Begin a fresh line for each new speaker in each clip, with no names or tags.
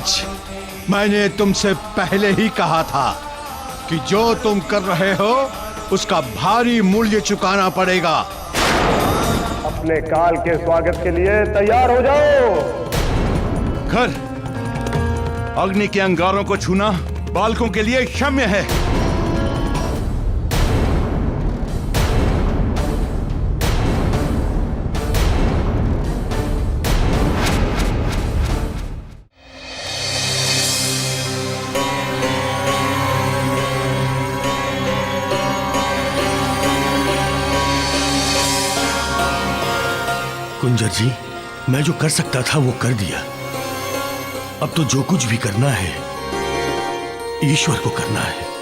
महाराज, मैंने तुमसे पहले ही कहा था कि जो तुम कर रहे हो उसका भारी मूल्य चुकाना पड़ेगा।
अपने काल के स्वागत के लिए तैयार हो जाओ।
घर अग्नि के अंगारों को छूना बालकों के लिए क्षम्य है।
कुंजर जी, मैं जो कर सकता था वो कर दिया। अब तो जो कुछ भी करना है ईश्वर को करना है।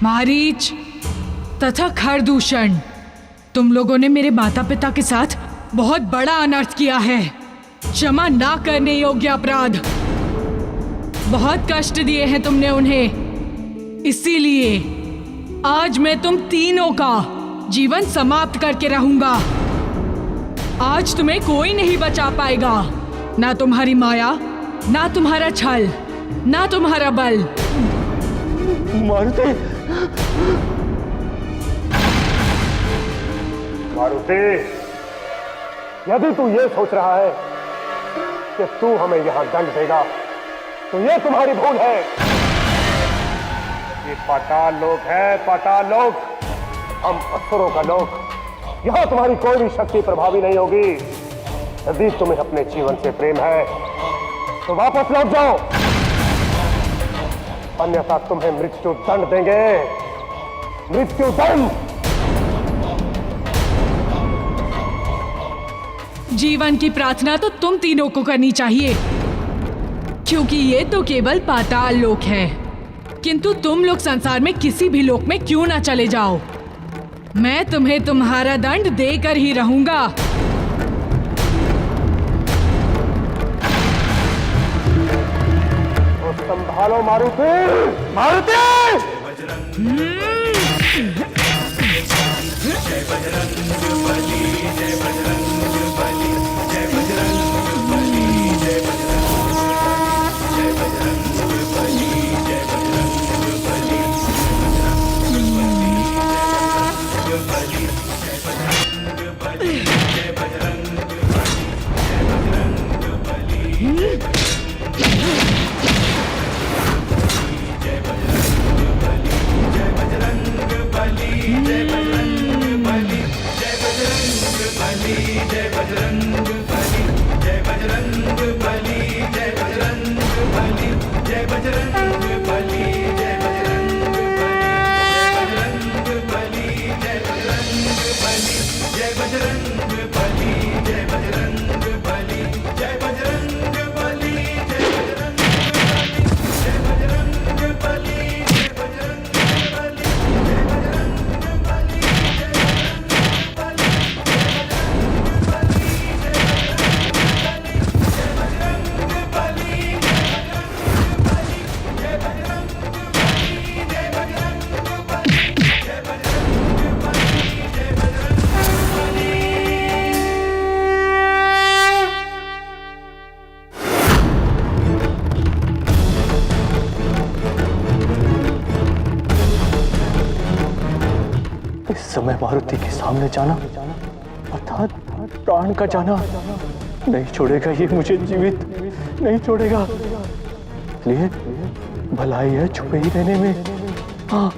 मारीच तथा खरदूषण, तुम लोगों ने मेरे माता पिता के साथ बहुत बड़ा अनर्थ किया है। क्षमा ना करने योग्य अपराध। बहुत कष्ट दिए हैं तुमने उन्हें, इसीलिए आज मैं तुम तीनों का जीवन समाप्त करके रहूंगा। आज तुम्हें कोई नहीं बचा पाएगा, ना तुम्हारी माया, ना तुम्हारा छल, ना तुम्हारा बल।
मारुति, मारुति, यदि तू ये सोच रहा है कि तू हमें यहां दंड देगा तो ये तुम्हारी भूल है। ये पाताल लोक है, पाताल लोक। हम असुरों का लोक। यहां तुम्हारी कोई भी शक्ति प्रभावी नहीं होगी। यदि तुम्हें अपने जीवन से प्रेम है तो वापस लौट जाओ, अन्यथा तुम्हें मृत्यु दंड देंगे। मृत्यु दंड।
जीवन की प्रार्थना तो तुम तीनों को करनी चाहिए, क्योंकि ये तो केवल पाताल लोक है। किंतु तुम लोग संसार में किसी भी लोक में क्यों ना चले जाओ, मैं तुम्हें तुम्हारा दंड देकर ही रहूंगा।
तो संभालो मारुति, मारुति। समय मारुति के सामने जाना अर्थात प्राण का जाना नहीं छोड़ेगा। ये मुझे जीवित नहीं छोड़ेगा। इसलिए भलाई है छुपे ही रहने में। हाँ,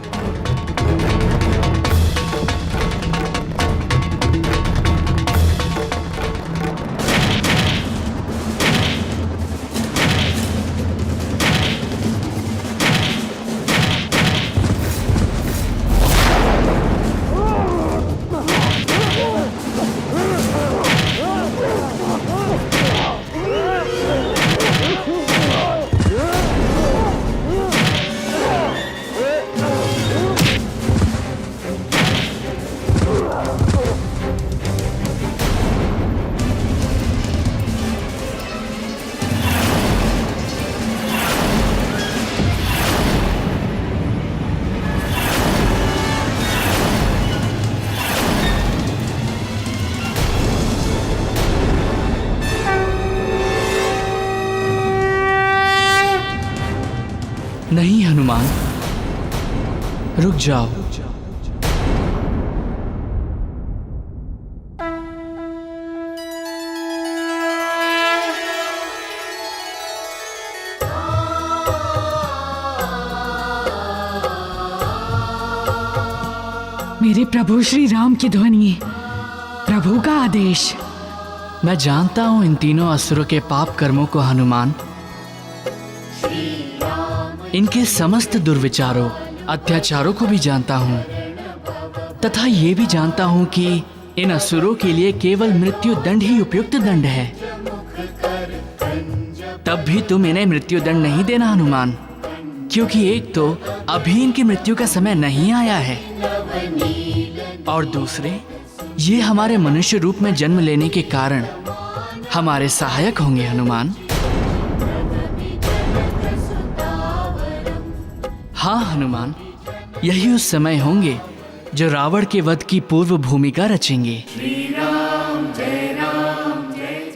नहीं हनुमान, रुक जाओ।
मेरे प्रभु श्री राम की ध्वनि, प्रभु का आदेश।
मैं जानता हूं इन तीनों असुरों के पाप कर्मों को हनुमान, इनके समस्त दुर्विचारों, अत्याचारों को भी जानता हूं, तथा ये भी जानता हूं कि इन असुरों के लिए केवल मृत्यु दंड ही उपयुक्त दंड है। तब भी तुम इन्हें मृत्यु दंड नहीं देना हनुमान, क्योंकि एक तो अभी इनकी मृत्यु का समय नहीं आया है, और दूसरे ये हमारे मनुष्य रूप में जन्म लेने के कारण हमारे सहायक होंगे हनुमान। हाँ हनुमान, यही उस समय होंगे जो रावण के वध की पूर्व भूमिका रचेंगे।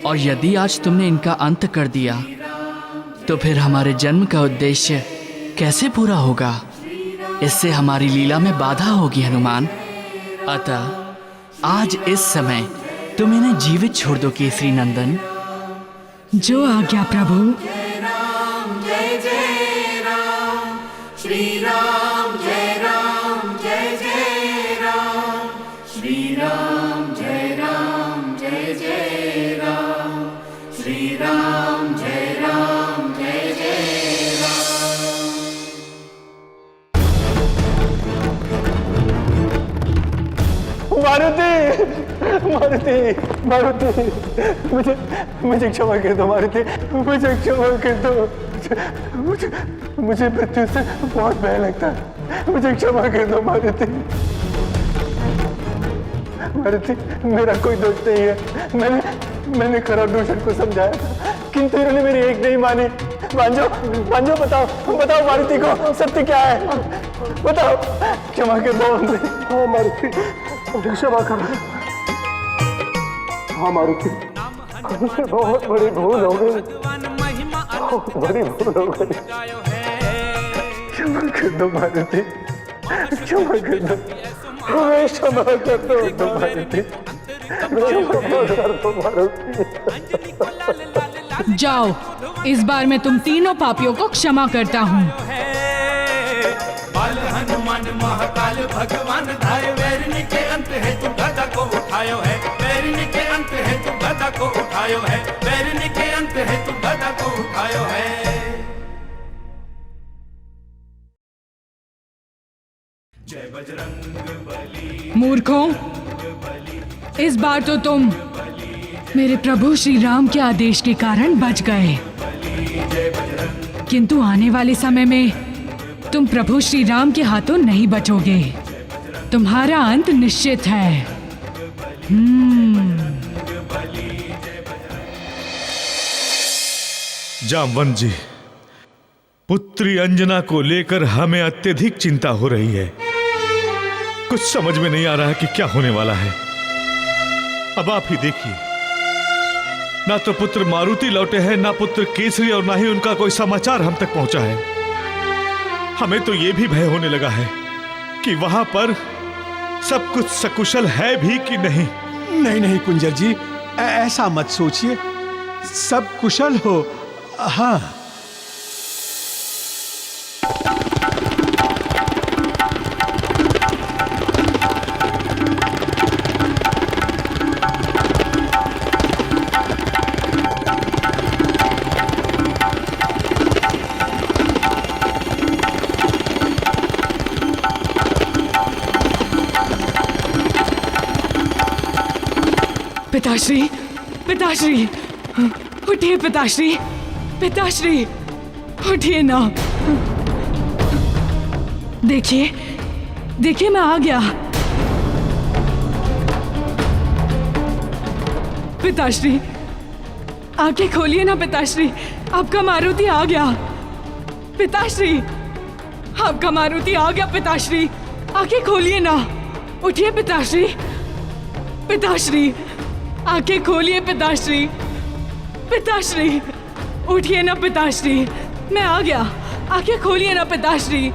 और यदि आज तुमने इनका अंत कर दिया तो फिर हमारे जन्म का उद्देश्य कैसे पूरा होगा? इससे हमारी लीला में बाधा होगी हनुमान। अतः आज इस समय तुम इन्हें जीवित छोड़ दो केसरी नंदन।
जो आज्ञा प्रभु।
मारुति, मारुति, मारुति, मुझे क्षमा कर दो मारुति, मुझे क्षमा कर दो। मुझे मृत्यु से बहुत भय लगता है, मुझे क्षमा कर दो मारुति। मारुति, मेरा कोई दोष नहीं है। मैंने खरदूषण को समझाया था, किंतु इन्होंने मेरी एक नहीं मानी। मांझो, मांझो, बताओ मारुति को सत्य क्या है, बताओ। क्षमा कर दो हमसे। हाँ मारुति, क्षमा कर दो। हाँ मारुति, हमसे बहुत बड़ी भूल हो गई, बहुत बड़ी भूल हो गई। क्षमा कर दो मारुति, क्षमा कर दो, हमें क्षमा कर दो मारुति, क्षमा कर दो मारुति।
जाओ, इस बार मैं तुम तीनों पापियों को क्षमा करता हूँ।
बाल हनुमान महाकाल भगवान धाय, वैरिणी के अंत है तू गदा को उठायो है, वैरिणी के अंत है तू गदा को उठायो है, वैरिणी के अंत है तू गदा को उठायो है। जय बजरंग बली।
मूर्खों, इस बार तो तुम मेरे प्रभु श्री राम के आदेश के कारण बच गए, किंतु आने वाले समय में तुम प्रभु श्री राम के हाथों नहीं बचोगे। तुम्हारा अंत निश्चित है।
जामवंत जी, पुत्री अंजना को लेकर हमें अत्यधिक चिंता हो रही है। कुछ समझ में नहीं आ रहा कि क्या होने वाला है। अब आप ही देखिए, ना तो पुत्र मारुति लौटे हैं, ना पुत्र केसरी, और ना ही उनका कोई समाचार हम तक पहुंचा है। हमें तो यह भी भय होने लगा है कि वहां पर सब कुछ सकुशल है भी कि नहीं।
नहीं नहीं कुंजर जी, ऐसा मत सोचिए, सब कुशल हो। हाँ,
पिताश्री, पिताश्री, उठिए पिताश्री, पिताश्री, उठिए ना। देखिए, देखिए मैं आ गया। पिताश्री, आंखें खोलिए ना पिताश्री, आपका मारुति आ गया। पिताश्री, आपका मारुति आ गया। पिताश्री, आंखें खोलिए ना, उठिए पिताश्री, पिताश्री, आंखें खोलिए पिताश्री, पिताश्री, उठिए ना पिताश्री, मैं आ गया, आंखें खोलिए ना पिताश्री।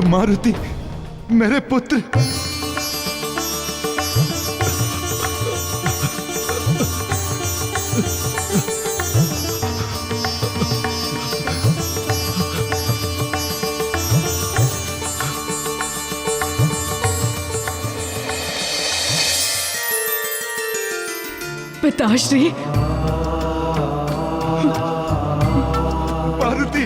मारुति, मेरे पुत्र।
पिताश्री,
मारुति,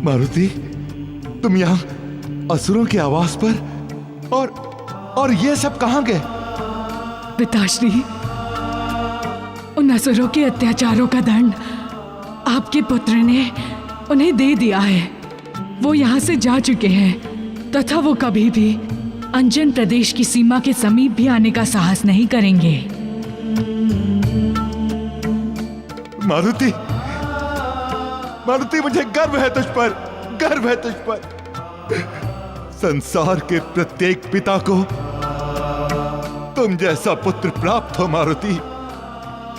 मारुति, तुम यहाँ असुरों की आवाज पर और ये सब कहाँ गए?
पिताश्री, उन असुरों के अत्याचारों का दंड आपके पुत्र ने उन्हें दे दिया है। वो यहाँ से जा चुके हैं तथा वो कभी भी अंजन प्रदेश की सीमा के समीप भी आने का साहस नहीं करेंगे।
मारुति, मारुति, मुझे गर्व है तुझ पर, गर्व है तुझ पर। संसार के प्रत्येक पिता को तुम जैसा पुत्र प्राप्त हो मारुति,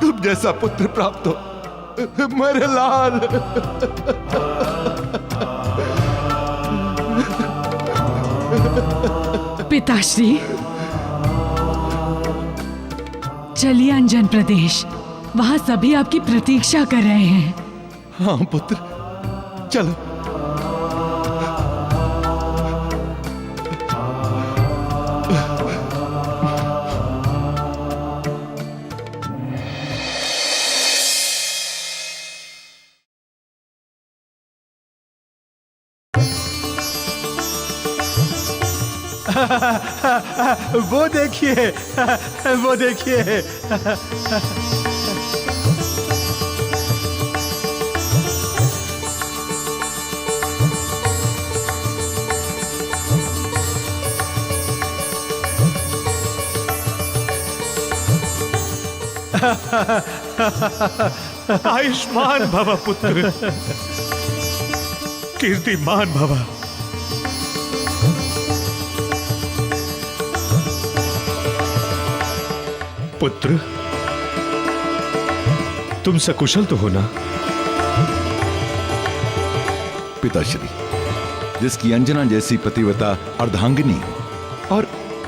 तुम जैसा पुत्र प्राप्त हो मेरे लाल।
पिताश्री, चलिए अंजन प्रदेश, वहां सभी आपकी प्रतीक्षा कर रहे हैं।
हाँ पुत्र, चलो।
वो देखिए, वो देखिए।
आयुष्मान भव पुत्र, कीर्तिमान भव। पुत्र, तुम सकुशल तो हो ना?
पिताश्री, जिसकी अंजना जैसी पतिव्रता अर्धांगिनी हो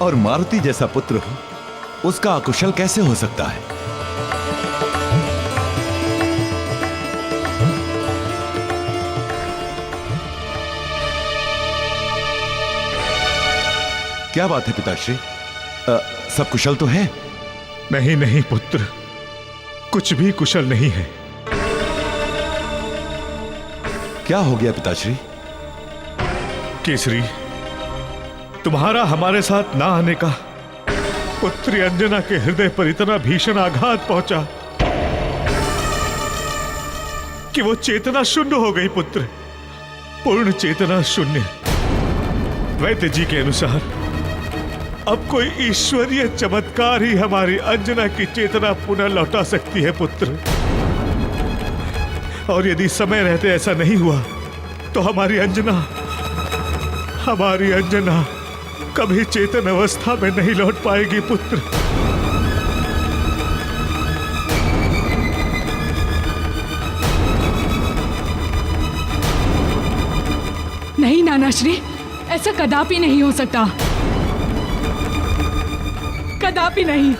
और मारुति जैसा पुत्र हो, उसका अकुशल कैसे हो सकता है? क्या बात है पिताश्री, सब कुशल तो है?
नहीं नहीं पुत्र, कुछ भी कुशल नहीं है।
क्या हो गया पिताश्री?
केसरी, तुम्हारा हमारे साथ ना आने का पुत्री अंजना के हृदय पर इतना भीषण आघात पहुंचा कि वो चेतना शून्य हो गई पुत्र, पूर्ण चेतना शून्य। वैद्य जी के अनुसार अब कोई ईश्वरीय चमत्कार ही हमारी अंजना की चेतना पुनः लौटा सकती है पुत्र। और यदि समय रहते ऐसा नहीं हुआ तो हमारी अंजना हमारी अंजना कभी चेतन अवस्था में नहीं लौट पाएगी पुत्र।
नहीं नानाश्री, ऐसा कदापि नहीं हो सकता, कदापि नहीं।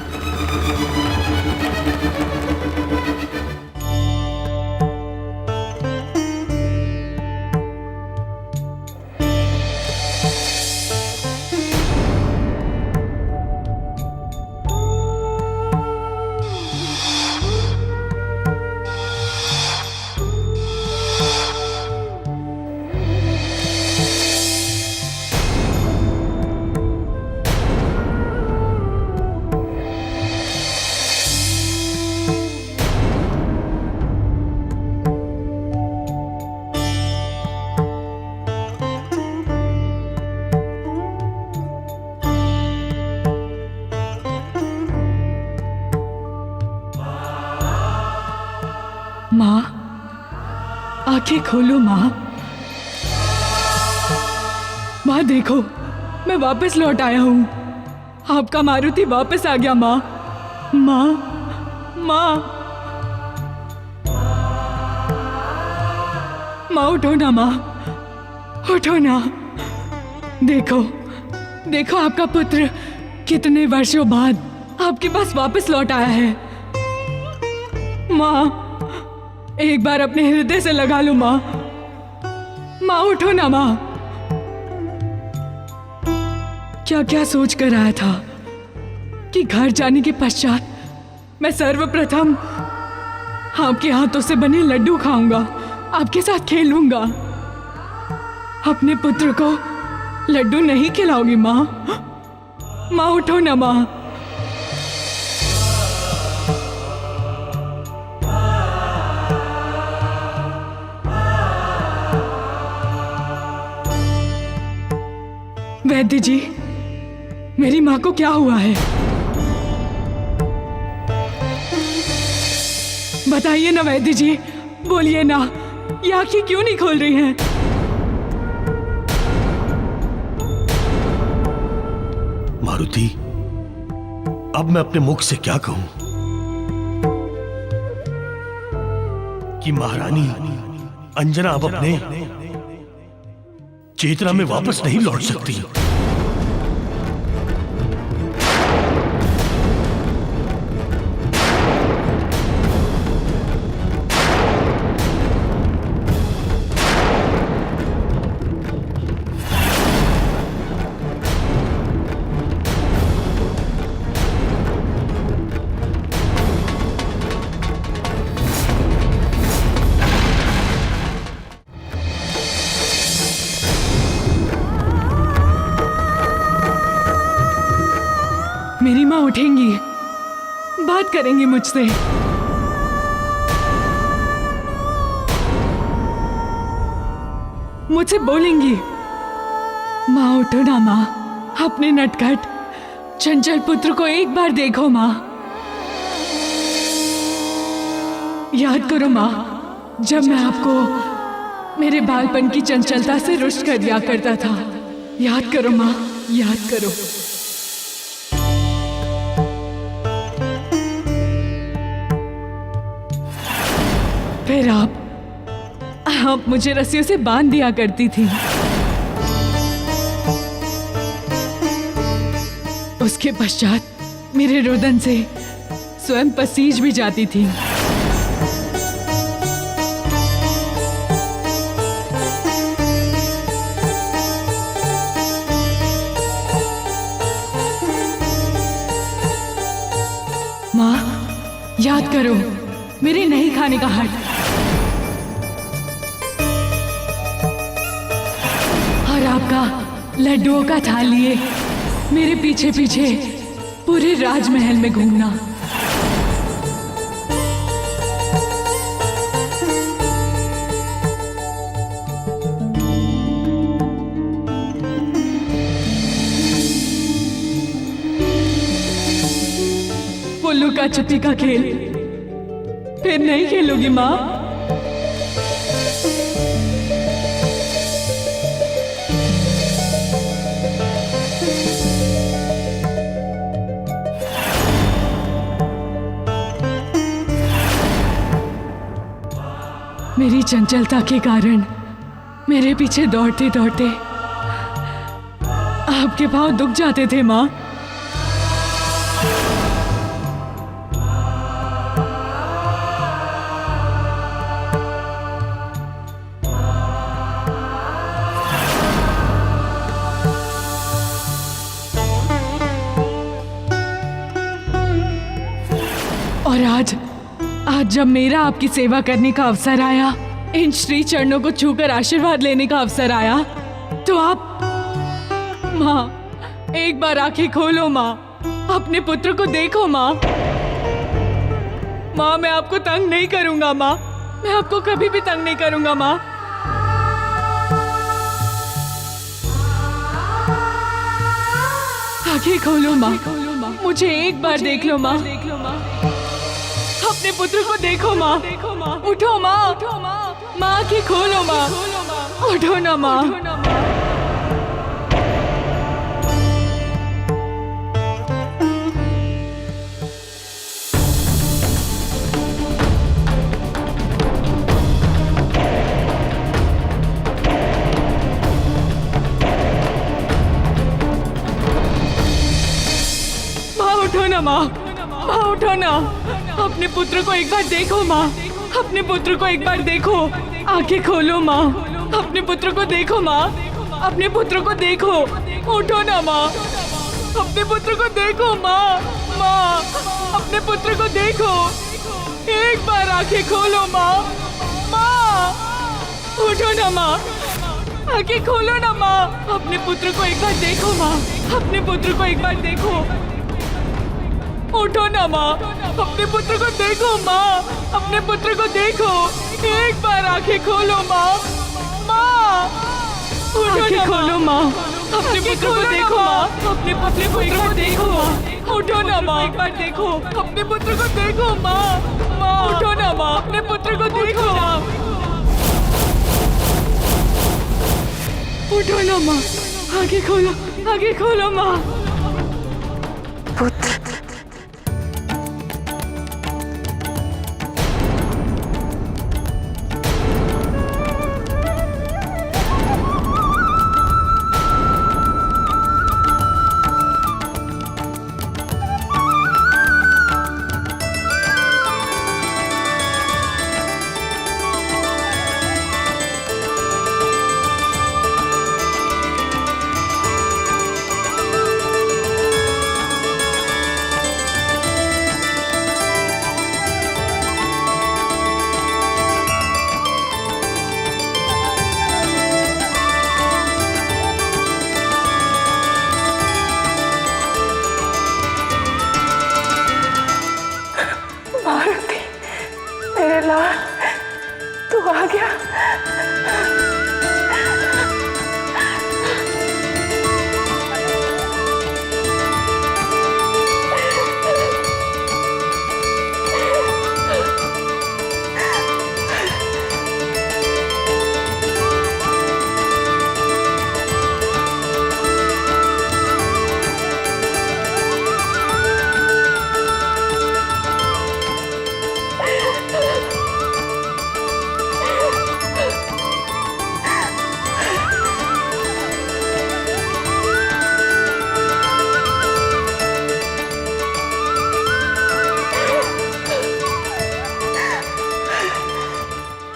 माँ, आंखें खोलो माँ। माँ देखो, मैं वापस लौट आया हूँ। आपका मारुति वापस आ गया माँ। माँ, माँ, माँ उठो ना माँ, उठो ना। देखो, देखो आपका पुत्र कितने वर्षों बाद आपके पास वापस लौट आया है। माँ, एक बार अपने हृदय से लगा लो माँ। माँ उठो ना माँ। क्या क्या सोच कर आया था कि घर जाने के पश्चात मैं सर्वप्रथम आपके हाथों से बने लड्डू खाऊंगा, आपके साथ खेलूंगा। अपने पुत्र को लड्डू नहीं खिलाओगी माँ? माँ उठो ना माँ। वैद्य जी, मेरी माँ को क्या हुआ है? बताइए ना वैद्य जी, बोलिए ना, ये आंखें क्यों नहीं खोल रही हैं?
मारुति, अब मैं अपने मुख से क्या कहूं कि महारानी अंजना अब अपने चेतना में वापस नहीं लौट सकती।
मेरी माँ उठेंगी, बात करेंगी मुझसे। मुझसे बोलेंगी। माँ उठो ना माँ, अपने नटखट चंचल पुत्र को एक बार देखो माँ। याद करो माँ, जब मैं आपको मेरे बालपन की चंचलता से रुष्ट कर दिया करता था। याद करो माँ, याद करो। फिर आप मुझे रस्सियों से बांध दिया करती थी। उसके पश्चात मेरे रुदन से स्वयं पसीज भी जाती थी। माँ, याद करो मेरे नहीं खाने का हट। और आपका लड्डुओं का थाल लिए मेरे पीछे पीछे पूरे राजमहल में घूमना। उल्लू का छुपी का खेल फिर नहीं खेलोगी माँ? चंचलता के कारण मेरे पीछे दौड़ते दौड़ते आपके पाँव दुख जाते थे माँ। और आज जब मेरा आपकी सेवा करने का अवसर आया, इन श्री चरणों को छूकर आशीर्वाद लेने का अवसर आया, तो आप माँ एक बार आंखें खोलो माँ, अपने पुत्र को देखो माँ। माँ मैं आपको तंग नहीं करूंगा माँ, मैं आपको कभी भी तंग नहीं करूंगा माँ। आंखें खोलो माँ, मुझे एक बार देख लो माँ। अपने पुत्र को देखो माँ, उठो माँ, माँ आंखें खोलो माँ, उठो ना माँ। माँ उठो ना माँ, माँ उठो ना, अपने पुत्र को एक बार देखो माँ, अपने पुत्र को एक बार देखो, आंखें खोलो माँ, अपने पुत्र को देखो माँ, अपने पुत्र को देखो, उठो ना माँ, अपने पुत्र को देखो माँ, माँ अपने पुत्र को देखो, एक बार आंखें खोलो माँ, माँ उठो ना माँ, आंखें खोलो ना माँ, अपने पुत्र को एक बार देखो माँ, अपने पुत्र को एक बार देखो, उठो ना माँ, अपने पुत्र को देखो माँ, अपने पुत्र को देखो, एक बार आंखें खोलो माँ, माँ उठो ना खोलो माँ, अपने पुत्र को देखो माँ, अपने पुत्र को एक बार देखो माँ, उठो ना माँ, एक बार देखो, अपने पुत्र को देखो माँ, माँ उठो ना माँ, अपने पुत्र को देखो माँ, उठो ना माँ, आंखें खोलो माँ।
पुत्र मारुति, मेरे लाल, तू आ गया।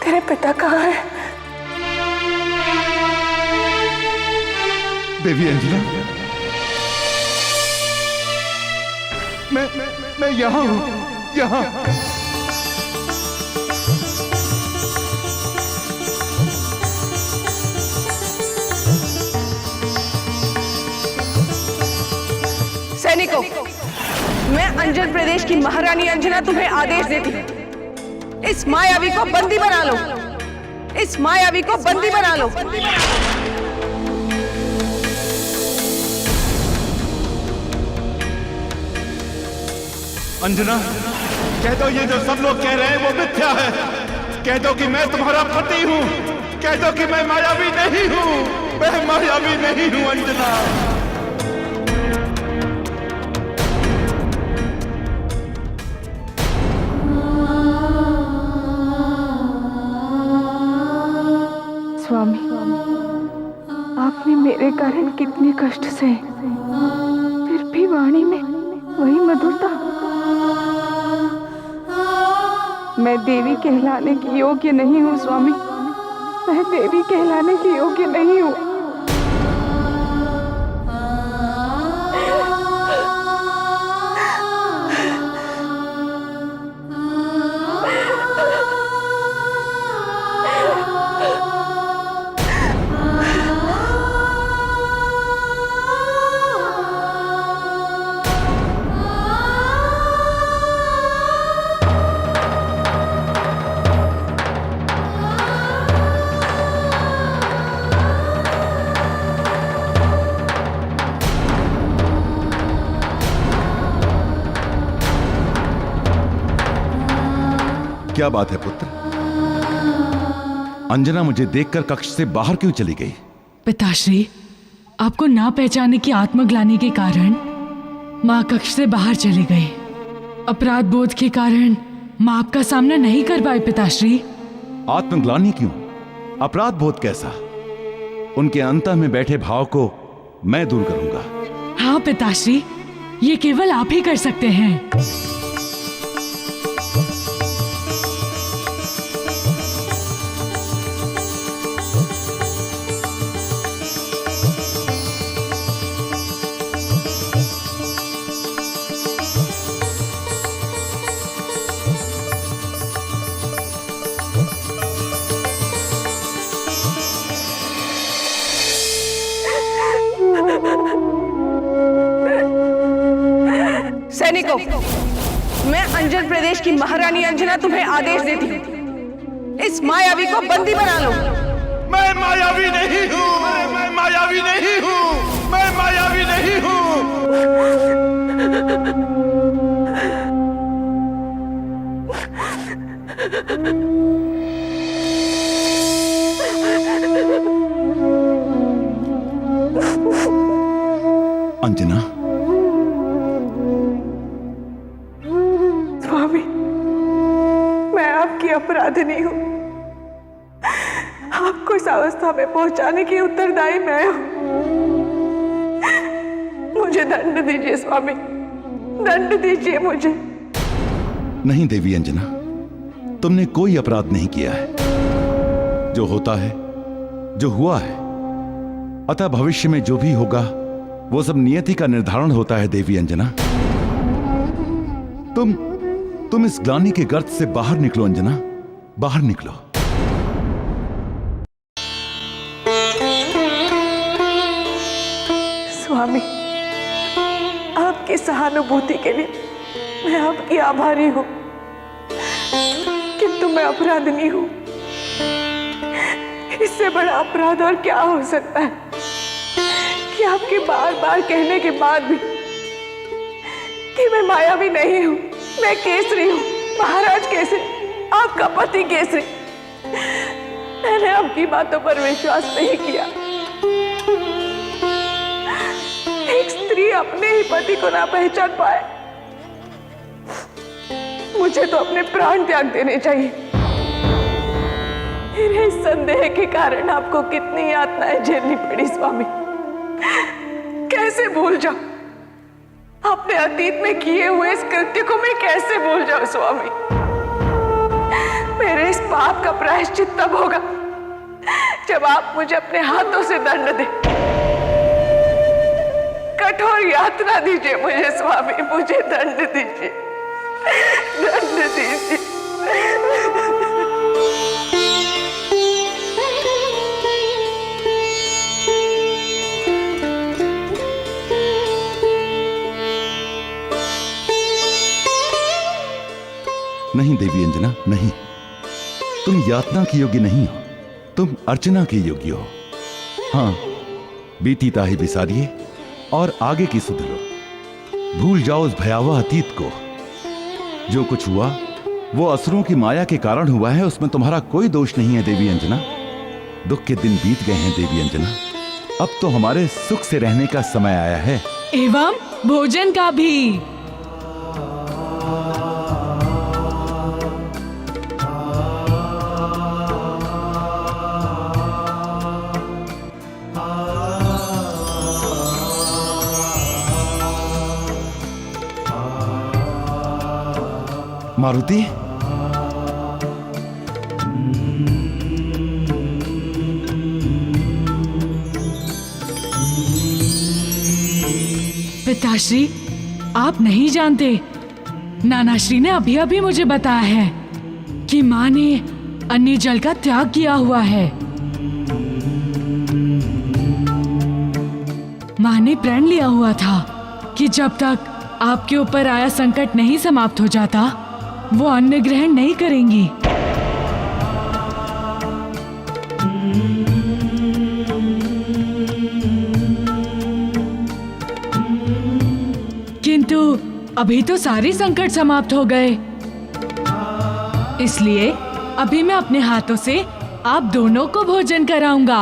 तेरे पिता कहाँ है?
देवी अंजना, मैं यहाँ हूँ, यहाँ।
सैनिकों, मैं अंजन प्रदेश की महारानी अंजना तुम्हें आदेश देती हूँ, इस मायावी को बंदी बना लो, इस मायावी को बंदी बना लो।
अंजना, कह दो ये जो सब लोग कह रहे हैं वो मिथ्या है। कह दो कि मैं तुम्हारा पति हूँ। कह दो कि मैं मायावी नहीं हूँ। मैं मायावी नहीं हूँ अंजना।
स्वामी, आपने मेरे कारण कितने कष्ट सहे, फिर भी वाणी में वही मधुरता। मैं देवी कहलाने की योग्य नहीं हूँ स्वामी, मैं देवी कहलाने की योग्य नहीं हूँ।
क्या बात है पुत्र? अंजना मुझे देखकर कक्ष से बाहर क्यों चली गई?
पिताश्री, आपको ना पहचाने की आत्मग्लानि के कारण माँ कक्ष से बाहर चली गई। अपराध बोध के कारण माँ आपका सामना नहीं कर पाए पिताश्री।
आत्मग्लानि क्यों? अपराध बोध कैसा? उनके अंतः में बैठे भाव को मैं दूर करूंगा।
हाँ पिताश्री, ये केवल आप ही कर सकते हैं।
सैनिकों, मैं अंजन प्रदेश की महारानी अंजना तुम्हें आदेश देती हूँ, इस मायावी को बंदी बना लो।
मैं मायावी नहीं हूँ, मैं मायावी नहीं हूँ, मैं मायावी नहीं हूँ।
अंजना,
स्वामी, मैं आपकी अपराधिनी हूँ, आपको इस अवस्था में पहुंचाने की उत्तरदायी मैं हूँ। मुझे दंड दीजिए स्वामी, दंड दीजिए मुझे।
नहीं देवी अंजना, तुमने कोई अपराध नहीं किया है। जो होता है, जो हुआ है, अतः भविष्य में जो भी होगा वो सब नियति का निर्धारण होता है। देवी अंजना, तुम इस ग्लानि के गर्त से बाहर निकलो। अंजना, बाहर निकलो।
स्वामी, आपकी सहानुभूति के लिए मैं आपकी आभारी हूँ, किंतु मैं अपराधिनी हूँ। इससे बड़ा अपराध और क्या हो सकता है कि आपके बार बार कहने के बाद भी कि मैं मायावी नहीं हूँ, मैं केसरी हूँ, महाराज केसरी, आपका पति केसरी। मैंने आपकी बातों पर विश्वास नहीं किया। एक स्त्री अपने ही पति को ना पहचान पाए, मुझे तो अपने प्राण त्याग देने चाहिए। मेरे इस संदेह के कारण आपको कितनी यातनाएं झेलनी पड़ी स्वामी। कैसे भूल जाऊं अपने अतीत में किए हुए इस कृत्य को, मैं कैसे भूल जाऊं स्वामी। मेरे इस पाप का प्रायश्चित तब होगा जब आप मुझे अपने हाथों से दंड दें। कठोर यातना दीजिए मुझे स्वामी, मुझे दंड दीजिए, दंड दीजिए।
नहीं देवी अंजना, नहीं, तुम यातना की योग्य नहीं हो, तुम अर्चना के योग्य हो। हाँ, बीती ताही बिसारिए और आगे की सुधरो। भूल जाओ उस भयावह अतीत को। जो कुछ हुआ वो असुरों की माया के कारण हुआ है, उसमें तुम्हारा कोई दोष नहीं है देवी अंजना। दुख के दिन बीत गए हैं देवी अंजना, अब तो हमारे सुख से रहने का समय आया है।
एवं भोजन का भी।
मारुति,
पिताश्री, आप नहीं जानते, नानाश्री ने अभी अभी मुझे बताया है कि माँ ने अन्य जल का त्याग किया हुआ है। माँ ने प्रण लिया हुआ था कि जब तक आपके ऊपर आया संकट नहीं समाप्त हो जाता, वो अन्न ग्रहण नहीं करेंगी। किंतु अभी तो सारे संकट समाप्त हो गए, इसलिए अभी मैं अपने हाथों से आप दोनों को भोजन कराऊंगा।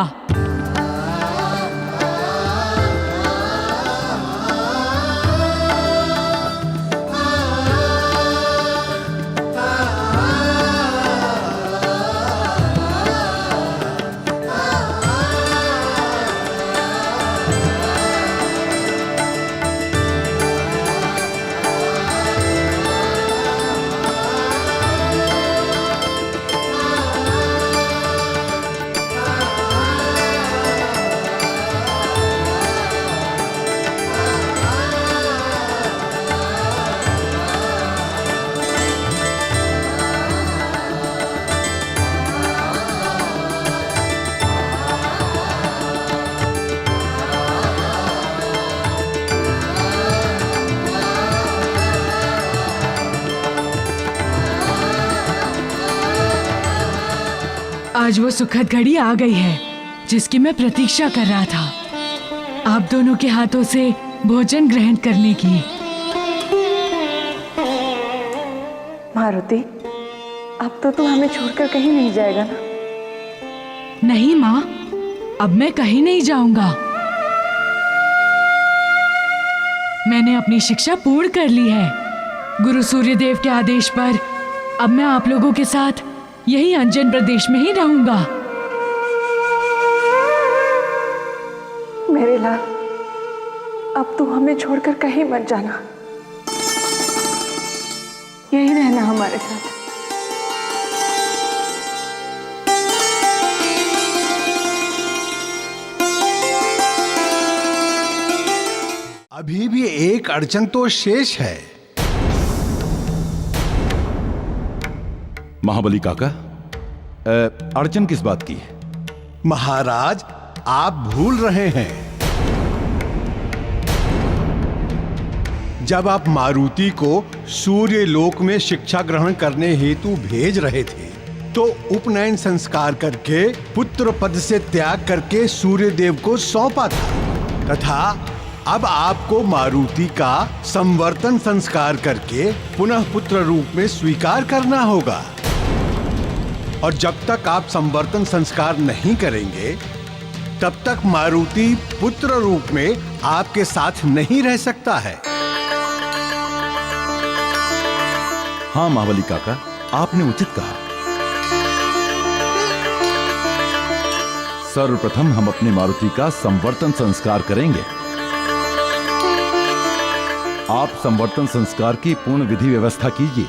आज वो सुखद घड़ी आ गई है जिसकी मैं प्रतीक्षा कर रहा था, आप दोनों के हाथों से भोजन ग्रहण करने की।
मारुति, अब तो तू हमें छोड़कर कहीं नहीं जाएगा ना?
नहीं माँ, अब मैं कहीं नहीं जाऊंगा। मैंने अपनी शिक्षा पूर्ण कर ली है। गुरु सूर्यदेव के आदेश पर अब मैं आप लोगों के साथ यही अंजन प्रदेश में ही रहूंगा।
मेरे लाल, अब तू हमें छोड़कर कहीं मत जाना, यही रहना हमारे साथ।
अभी भी एक अड़चन तो शेष है।
महाबली काका, अड़चन किस बात की है?
महाराज, आप भूल रहे हैं, जब आप मारुति को सूर्य लोक में शिक्षा ग्रहण करने हेतु भेज रहे थे, तो उपनयन संस्कार करके पुत्र पद से त्याग करके सूर्य देव को सौंपा था, तथा अब आपको मारुति का संवर्तन संस्कार करके पुनः पुत्र रूप में स्वीकार करना होगा। और जब तक आप संवर्तन संस्कार नहीं करेंगे, तब तक मारुति पुत्र रूप में आपके साथ नहीं रह सकता है।
हाँ महाबली काका, आपने उचित कहा। सर्वप्रथम हम अपने मारुति का संवर्तन संस्कार करेंगे। आप संवर्तन संस्कार की पूर्ण विधि व्यवस्था कीजिए।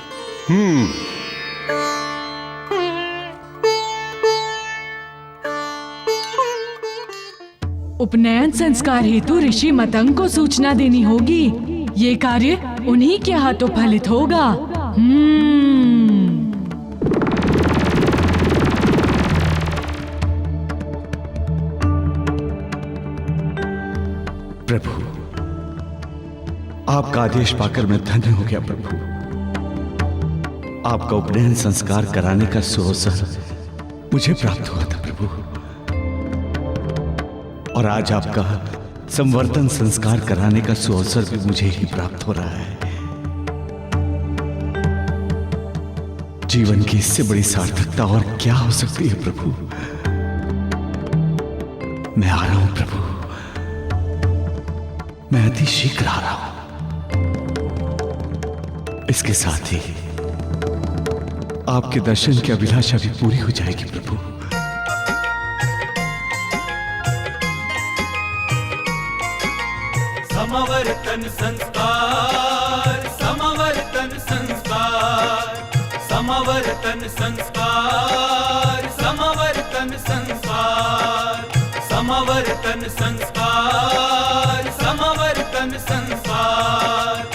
उपनयन संस्कार हेतु ऋषि मतंग को सूचना देनी होगी। ये कार्य उन्हीं के हाथों फलित होगा।
प्रभु, आपका आदेश पाकर मैं धन्य हो गया। प्रभु, आपका उपनयन संस्कार कराने का सुअवसर मुझे प्राप्त हुआ था प्रभु, और आज आपका संवर्तन संस्कार कराने का सुअवसर भी मुझे ही प्राप्त हो रहा है। जीवन की इससे बड़ी सार्थकता और क्या हो सकती है प्रभु। मैं आ रहा हूं प्रभु, मैं अति शीघ्र आ रहा हूं। इसके साथ ही आपके दर्शन की अभिलाषा भी पूरी हो जाएगी प्रभु।
समवर्तन संस्कार, समवर्तन संस्कार। समवर्तन संस्कार, समवर्तन संस्कार, समवर्तन संस्कार, समवर्तन संस्कार।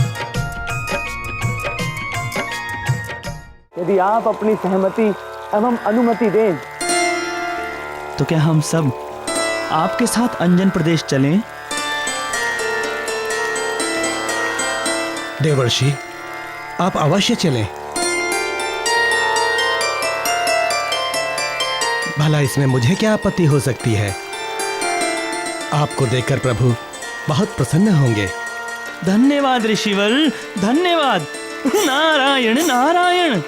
यदि आप अपनी सहमति एवं अनुमति दें
तो क्या हम सब आपके साथ अंजन प्रदेश चलें?
देवर्षि, आप अवश्य चलें। भला इसमें मुझे क्या आपत्ति हो सकती है? आपको देखकर प्रभु बहुत प्रसन्न होंगे।
धन्यवाद ऋषिवर, धन्यवाद। नारायण नारायण।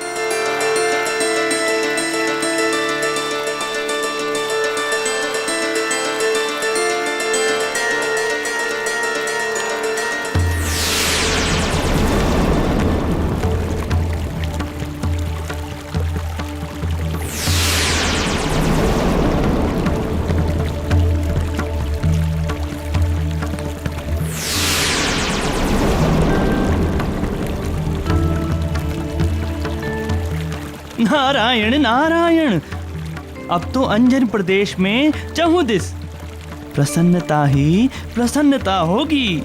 नारायण नारायण। अब तो अंजन प्रदेश में चहुदिस प्रसन्नता ही प्रसन्नता होगी।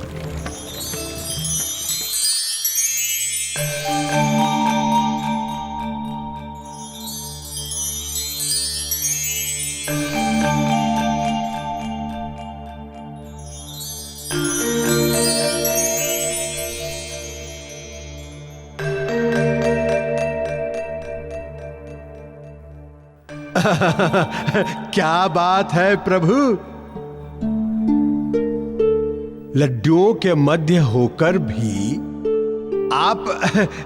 क्या बात है प्रभु, लड्डुओं के मध्य होकर भी आप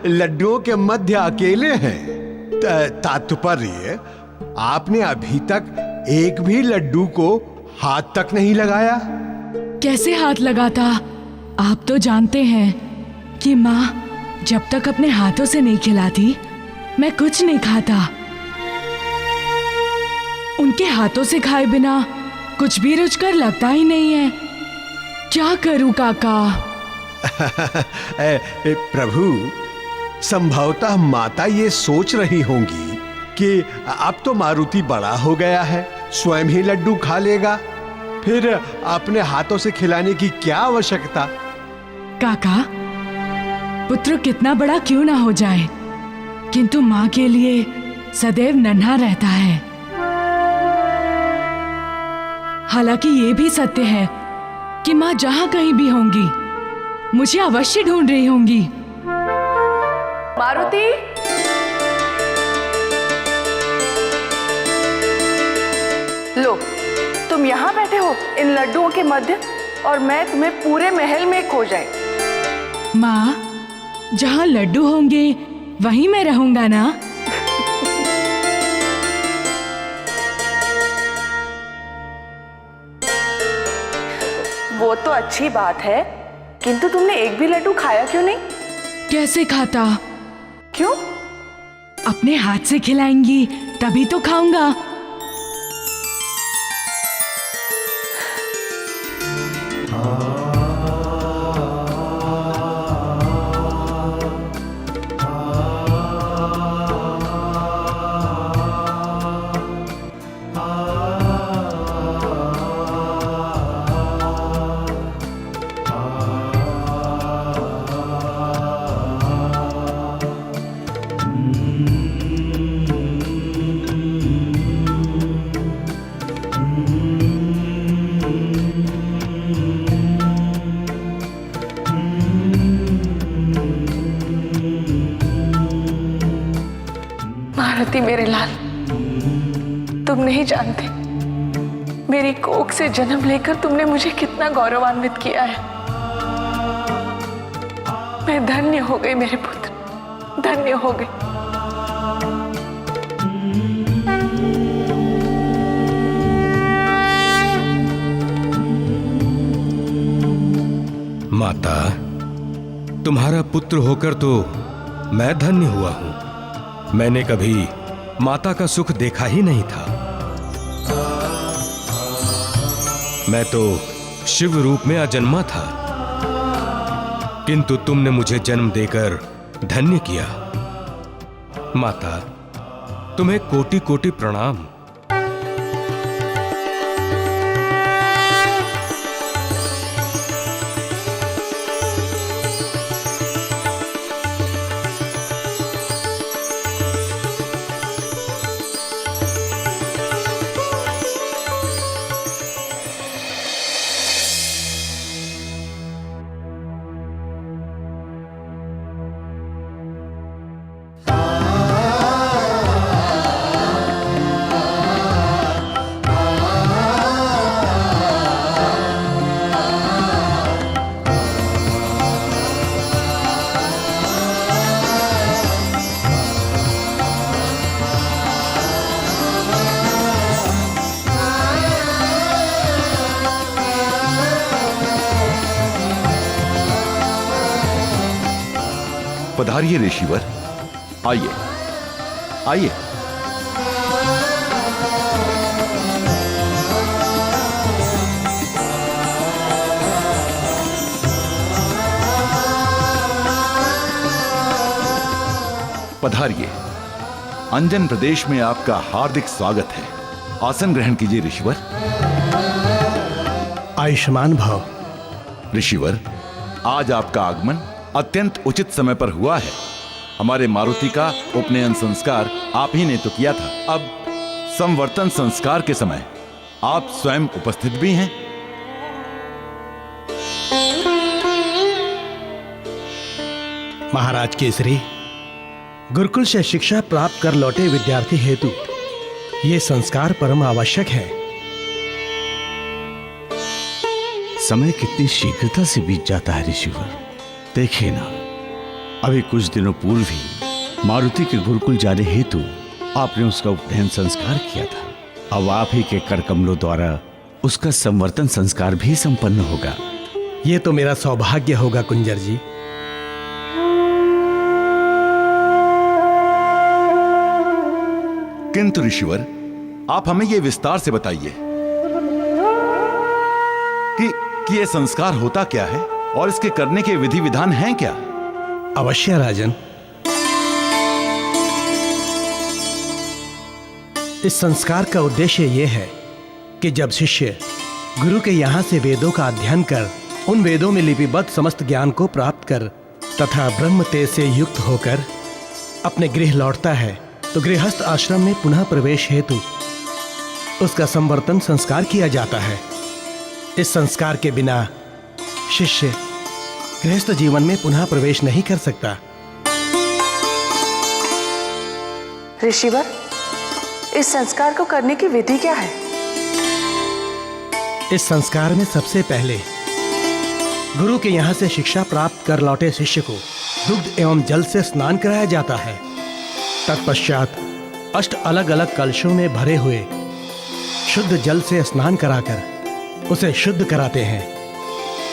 लड्डुओं के मध्य अकेले हैं। तात्पर्य, आपने अभी तक एक भी लड्डू को हाथ तक नहीं लगाया।
कैसे हाथ लगाता? आप तो जानते हैं कि माँ जब तक अपने हाथों से नहीं खिलाती मैं कुछ नहीं खाता। उनके हाथों से खाए बिना कुछ भी रुचकर लगता ही नहीं है। क्या करूं काका?
प्रभु, संभवतः माता ये सोच रही होंगी कि अब तो मारुति बड़ा हो गया है, स्वयं ही लड्डू खा लेगा, फिर अपने हाथों से खिलाने की क्या आवश्यकता।
काका, पुत्र कितना बड़ा क्यों ना हो जाए, किंतु माँ के लिए सदैव नन्हा रहता है। हालांकि ये भी सत्य है कि माँ जहां कहीं भी होंगी मुझे अवश्य ढूंढ रही होंगी।
मारुति, लो, तुम यहाँ बैठे हो इन लड्डुओं के मध्य और मैं तुम्हें पूरे महल में खो जाए।
माँ, जहाँ लड्डू होंगे वहीं मैं रहूंगा ना?
वो तो अच्छी बात है, किंतु तुमने एक भी लड्डू खाया क्यों नहीं?
कैसे खाता?
क्यों?
अपने हाथ से खिलाएंगी तभी तो खाऊंगा।
मारुति मेरे लाल, तुम नहीं जानते मेरी कोख से जन्म लेकर तुमने मुझे कितना गौरवान्वित किया है। मैं धन्य हो गई मेरे पुत्र, धन्य हो गई।
माता, तुम्हारा पुत्र होकर तो मैं धन्य हुआ हूं। मैंने कभी माता का सुख देखा ही नहीं था। मैं तो शिव रूप में अजन्मा था, किंतु तुमने मुझे जन्म देकर धन्य किया। माता, तुम्हें कोटि कोटि प्रणाम।
पधारिए ऋषिवर, आइए आइए। पधारिए। अंजन प्रदेश में आपका हार्दिक स्वागत है। आसन ग्रहण कीजिए ऋषिवर।
आयुष्मान भव।
ऋषिवर, आज आपका आगमन अत्यंत उचित समय पर हुआ है। हमारे मारुति का उपनयन संस्कार आप ही ने तो किया था। अब संवर्तन संस्कार के समय आप स्वयं उपस्थित भी हैं।
महाराज केसरी, गुरुकुल से शिक्षा प्राप्त कर लौटे विद्यार्थी हेतु ये संस्कार परम आवश्यक है।
समय कितनी शीघ्रता से बीत जाता है ऋषिवर। देखिए ना, अभी कुछ दिनों पूर्व ही मारुति के गुरुकुल जाने हेतु आपने उसका उपनयन संस्कार किया था। अब आप ही के कर कमलों द्वारा उसका संवर्तन संस्कार भी संपन्न होगा।
ये तो मेरा सौभाग्य होगा कुंजर जी।
किंतु ऋषिवर, आप हमें यह विस्तार से बताइए कि यह संस्कार होता क्या है और इसके करने के विधि विधान हैं क्या?
अवश्य राजन। इस संस्कार का उद्देश्य यह है कि जब शिष्य गुरु के यहां से वेदों का अध्ययन कर उन वेदों में लिपिबद्ध समस्त ज्ञान को प्राप्त कर तथा ब्रह्म तेज से युक्त होकर अपने गृह लौटता है, तो गृहस्थ आश्रम में पुनः प्रवेश हेतु उसका संवर्तन संस्कार किया जाता है। इस संस्कार के बिना शिष्य गृहस्थ जीवन में पुनः प्रवेश नहीं कर सकता।
ऋषिवर, इस संस्कार को करने की विधि क्या है?
इस संस्कार में सबसे पहले गुरु के यहाँ से शिक्षा प्राप्त कर लौटे शिष्य को दुग्ध एवं जल से स्नान कराया जाता है। तत्पश्चात 8 अलग अलग कलशों में भरे हुए शुद्ध जल से स्नान कराकर उसे शुद्ध कराते हैं।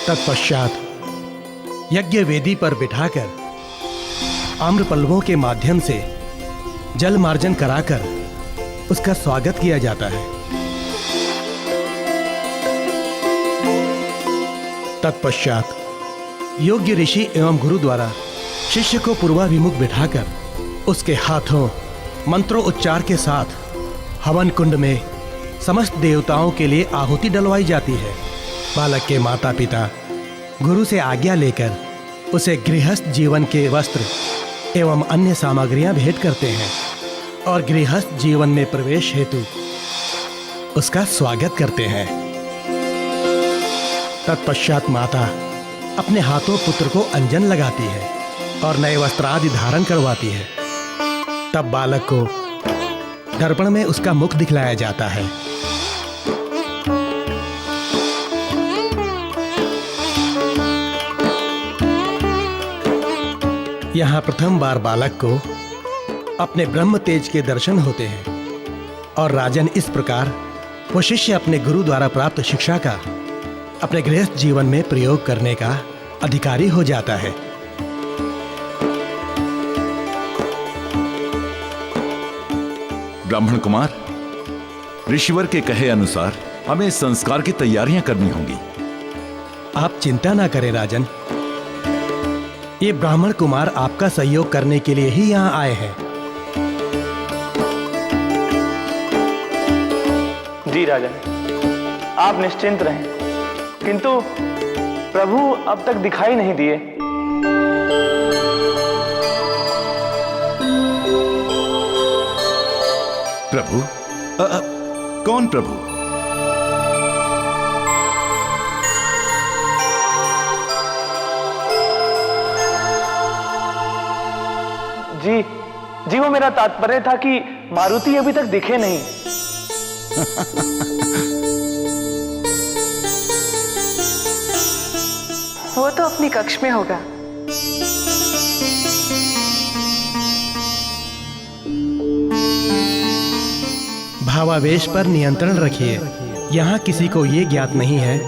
तत्पश्चात यज्ञ वेदी पर बिठाकर आम्र पल्लवों के माध्यम से जल मार्जन कराकर उसका स्वागत किया जाता है। तत्पश्चात योग्य ऋषि एवं गुरु द्वारा शिष्य को पूर्वाभिमुख बिठाकर उसके हाथों मंत्रों उच्चार के साथ हवन कुंड में समस्त देवताओं के लिए आहुति डलवाई जाती है। बालक के माता पिता गुरु से आज्ञा लेकर उसे गृहस्थ जीवन के वस्त्र एवं अन्य सामग्रियां भेंट करते हैं और गृहस्थ जीवन में प्रवेश हेतु उसका स्वागत करते हैं। तत्पश्चात माता अपने हाथों पुत्र को अंजन लगाती है और नए वस्त्र आदि धारण करवाती है। तब बालक को दर्पण में उसका मुख दिखलाया जाता है। यहाँ प्रथम बार बालक को अपने ब्रह्म तेज के दर्शन होते हैं और राजन इस प्रकार वो शिष्य अपने गुरु द्वारा प्राप्त शिक्षा का अपने गृहस्थ जीवन में प्रयोग करने का अधिकारी हो जाता है।
ब्राह्मण कुमार, ऋषिवर के कहे अनुसार हमें इस संस्कार की तैयारियां करनी होंगी।
आप चिंता ना करें राजन, ये ब्राह्मण कुमार आपका सहयोग करने के लिए ही यहाँ आए हैं।
जी राजन, आप निश्चिंत रहें, किंतु प्रभु अब तक दिखाई नहीं दिए।
प्रभु? कौन प्रभु?
जी जी, वो मेरा तात्पर्य था कि मारुति अभी तक दिखे नहीं।
वो तो अपनी कक्ष में होगा।
भावावेश पर नियंत्रण रखिए। यहाँ किसी को ये ज्ञात नहीं है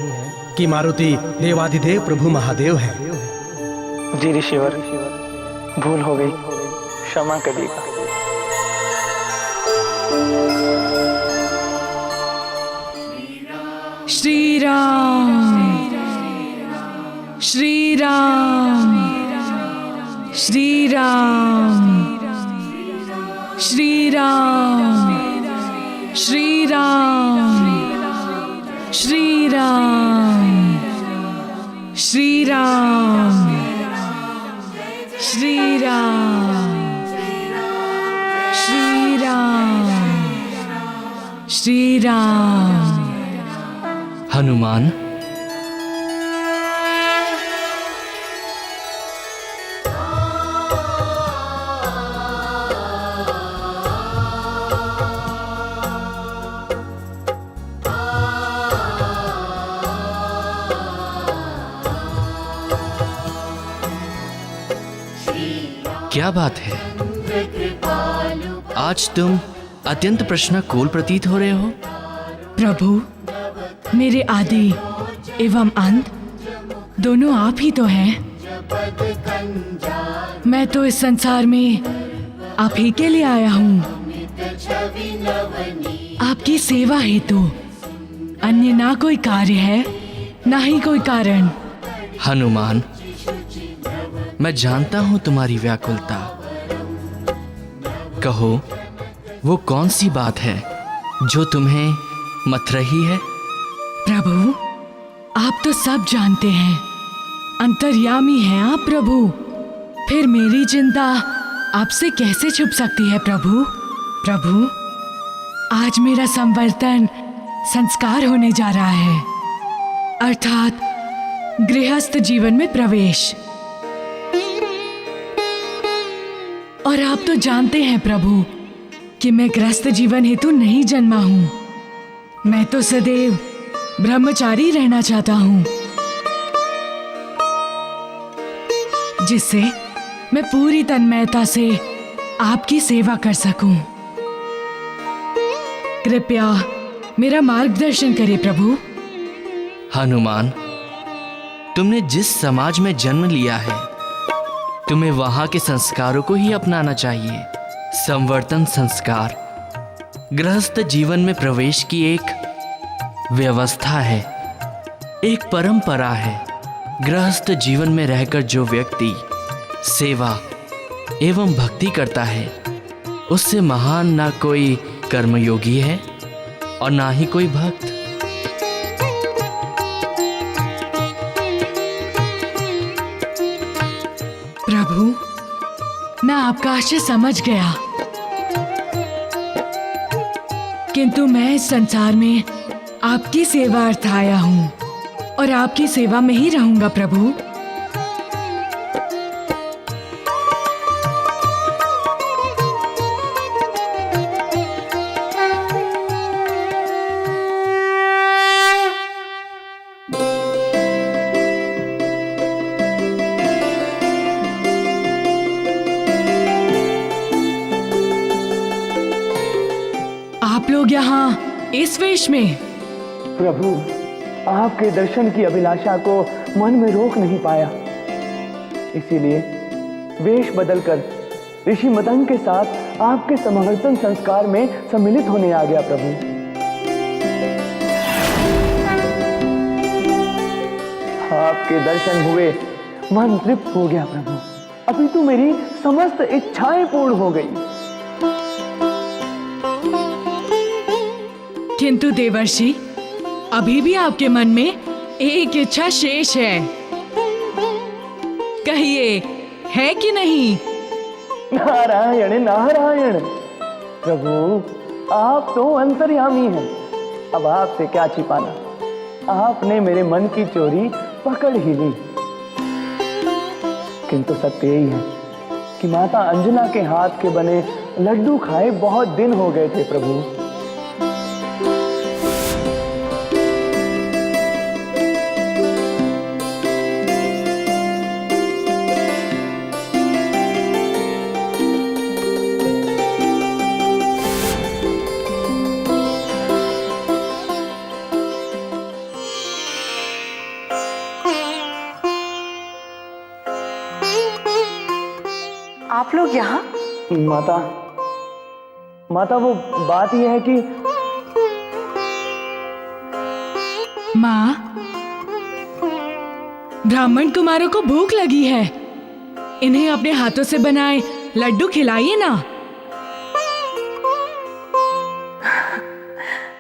कि मारुति देवाधिदेव प्रभु महादेव है।
जी ऋषिवर, भूल हो गई, क्षमा करिएगा।
श्री राम, श्री राम, श्री राम, श्री राम, श्री राम, श्री राम, श्री राम, श्री राम, श्री राम, श्री राम।
हनुमान, क्या बात है? आज तुम अत्यंत प्रश्नाकुल प्रतीत हो रहे हो।
प्रभु, मेरे आदि एवं अंत दोनों आप ही तो हैं। मैं तो इस संसार में आप ही के लिए आया हूँ, आपकी सेवा हेतु। अन्य ना कोई कार्य है, ना ही कोई कारण।
हनुमान, मैं जानता हूं तुम्हारी व्याकुलता। कहो, वो कौन सी बात है जो तुम्हें मथ रही है?
प्रभु, आप तो सब जानते हैं, अंतर्यामी हैं आप प्रभु। फिर मेरी चिंता आपसे कैसे छुप सकती है प्रभु? प्रभु, आज मेरा संवर्तन संस्कार होने जा रहा है, अर्थात गृहस्थ जीवन में प्रवेश। और आप तो जानते हैं प्रभु कि मैं गृहस्थ जीवन हेतु नहीं जन्मा हूं। मैं तो सदैव ब्रह्मचारी रहना चाहता हूं, जिससे मैं पूरी तन्मयता से आपकी सेवा कर सकूं। कृपया मेरा मार्गदर्शन करें प्रभु।
हनुमान, तुमने जिस समाज में जन्म लिया है, तुम्हें वहां के संस्कारों को ही अपनाना चाहिए। संवर्तन संस्कार गृहस्थ जीवन में प्रवेश की एक व्यवस्था है, एक परंपरा है। गृहस्थ जीवन में रहकर जो व्यक्ति सेवा एवं भक्ति करता है, उससे महान ना कोई कर्मयोगी है और ना ही कोई भक्त।
प्रभु, मैं आपका आशय समझ गया, किंतु मैं इस संसार में आपकी सेवा अर्थ आया हूं और आपकी सेवा में ही रहूंगा प्रभु। आप लोग यहाँ इस वेश में?
प्रभु, आपके दर्शन की अभिलाषा को मन में रोक नहीं पाया, इसीलिए वेश बदलकर ऋषि मदन के साथ आपके समवर्तन संस्कार में सम्मिलित होने आ गया। प्रभु, आपके दर्शन हुए, मन तृप्त हो गया। प्रभु, अभी तो मेरी समस्त इच्छाएं पूर्ण हो गई।
किंतु देवर्षि, अभी भी आपके मन में एक इच्छा शेष है। कहिए, है कि नहीं?
नारायण नारायण, प्रभु आप तो अंतर्यामी हैं, अब आपसे क्या छिपाना। आपने मेरे मन की चोरी पकड़ ही ली। किंतु सत्य यही है कि माता अंजना के हाथ के बने लड्डू खाए बहुत दिन हो गए थे प्रभु।
आप लोग यहाँ?
माता वो बात यह है कि
माँ, ब्राह्मण कुमारों को भूख लगी है, इन्हें अपने हाथों से बनाए लड्डू खिलाइए ना।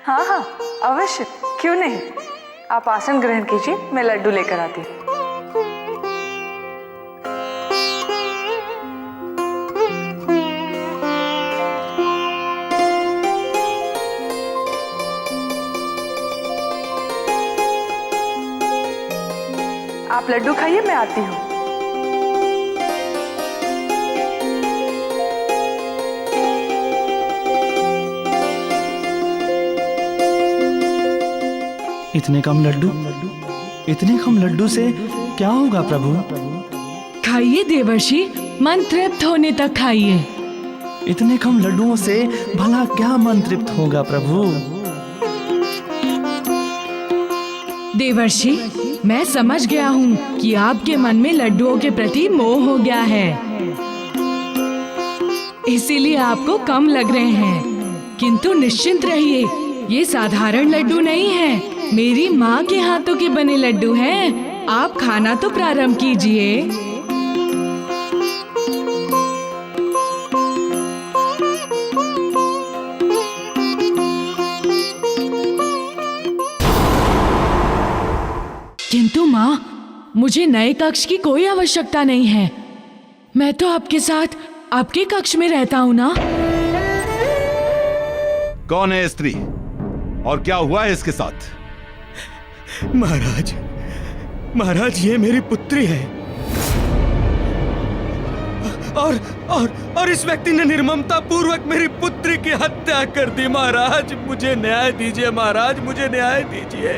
हाँ हाँ अवश्य, क्यों नहीं। आप आसन ग्रहण कीजिए, मैं लड्डू लेकर आती हूँ। आप लड्डू खाइए, मैं आती हूँ।
इतने कम लड्डू, इतने कम लड्डू से क्या होगा प्रभु?
खाइए देवर्षि, मन तृप्त होने तक खाइए।
इतने कम लड्डुओं से भला क्या मन तृप्त होगा प्रभु?
देवर्षि, मैं समझ गया हूँ कि आपके मन में लड्डुओं के प्रति मोह हो गया है, इसीलिए आपको कम लग रहे हैं। किंतु निश्चिंत रहिए, ये साधारण लड्डू नहीं है, मेरी माँ के हाथों के बने लड्डू हैं। आप खाना तो प्रारंभ कीजिए। किंतु माँ, मुझे नए कक्ष की कोई आवश्यकता नहीं है। मैं तो आपके साथ आपके कक्ष में रहता हूँ ना।
कौन है स्त्री और क्या हुआ है इसके साथ?
महाराज, महाराज ये मेरी पुत्री है और इस व्यक्ति ने निर्ममता पूर्वक मेरी पुत्री की हत्या कर दी। महाराज मुझे न्याय दीजिए, महाराज मुझे न्याय दीजिए।